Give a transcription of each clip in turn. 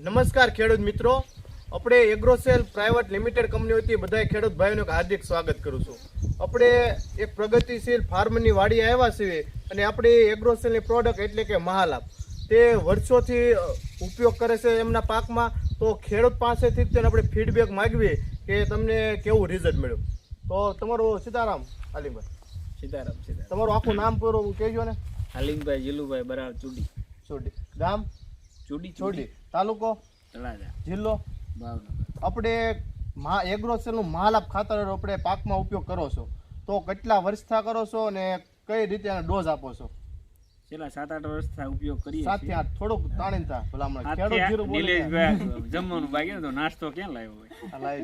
નમસ્કાર ખેડૂત મિત્રો, આપણે એગ્રોસેલ પ્રાઇવેટ લિમિટેડ કંપની વતી બધા ખેડૂત ભાઈઓનું હાર્દિક સ્વાગત કરું છું. આપણે એક પ્રગતિશીલ ફાર્મની વાડી આવ્યા છીએ અને આપણી એગ્રોસેલની પ્રોડક્ટ એટલે કે મહાલાભ તે વર્ષોથી ઉપયોગ કરે છે એમના પાકમાં. તો ખેડૂત પાસેથી જ આપણે ફીડબેક માગીએ કે તમને કેવું રિઝલ્ટ મળ્યું. તો તમારું સીતારામ હાલિમભાઈ. સીતારામ. તમારું આખું નામ પૂરું કહેજો ને. હાલિમભાઈ જીલુભાઈ બરાબર ચોડી, ગામ ચોડી, તાલુકો તળાજા, જિલ્લો ભાવનગર. આપણે એગ્રોસેલનું મહાલાભ ખાતર આપણે પાકમાં ઉપયોગ કરો છો તો કેટલા વર્ષથી કરો છો અને કઈ રીતે આનો ડોઝ આપો છો? છેલ્લા 7-8 વર્ષથી ઉપયોગ કરીએ 7 થી 8 થોડુંક તાણીને થા ભલામણ ખેડૂત જીરું બોલે જમવાનું બાકી તો નાસ્તો ક્યાં લાવ્યો હોય લાઈ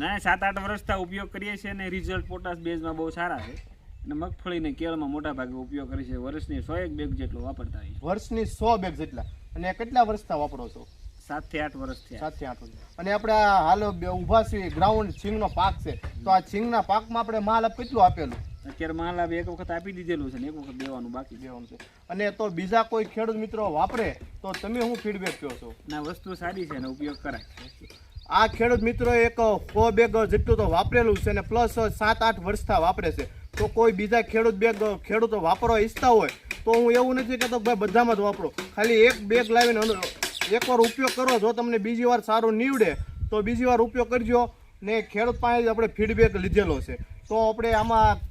ના 7-8 વર્ષથી ઉપયોગ કરીએ છીએ અને રિઝલ્ટ પોટાશ બેઝમાં બહુ સારા છે અને મગફળી ને કેળમાં મોટા ભાગે ઉપયોગ કરીએ છીએ. વર્ષની 100 બેગ જેટલો વાપરતા હોઈએ. વર્ષની 100 બેગ જેટલા. અને કેટલા વર્ષથી વાપરો છો? 7 થી 8 વર્ષથી. 7 થી 8 વર્ષ. અને આપણે હાલ ઊભા છીએ ગ્રાઉન્ડ સિંગનો પાક છે તો આ સિંગના પાકમાં આપણે મહાલાભ કેટલું આપેલું? અત્યારે મહાલાભ એક વખત આપી દીધેલું છે ને એક વખત દેવાનું બાકી છે. અને તો બીજા કોઈ ખેડૂત મિત્રો વાપરે તો તમે શું ફીડબેક કહો છો? ના, વસ્તુ સારી છે ને ઉપયોગ કરાય. આ ખેડૂત મિત્રો એક 100 બેગ જેટલું તો વાપરેલું છે અને પ્લસ 7-8 વર્ષથી વાપરે છે. તો કોઈ બીજા ખેડૂતો વાપરવા ઈચ્છતા હોય તો હું એવું નથી કહેતો ભાઈ બધામાં જ વાપરો. ખાલી એક બેગ લાવીને એકવાર ઉપયોગ કરો. જો તમને બીજી વાર સારું નીવડે તો બીજી વાર ઉપયોગ કરજો. ને ખેડૂત પાસે આપણે ફીડબેક લીધેલો છે તો આપણે આમાં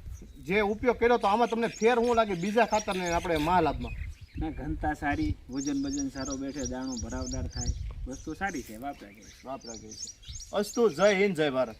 જે ઉપયોગ કર્યો તો આમાં તમને ફેર શું લાગે બીજા ખાતરને આપણે મહાલાભમાં? ના, ઘનતા સારી, વજન સારો બેઠે, દાણો ભરાવદાર થાય, વસ્તુ સારી છે, વાપરા ગઈ છે. અસ્તુ. જય હિન્દ, જય ભારત.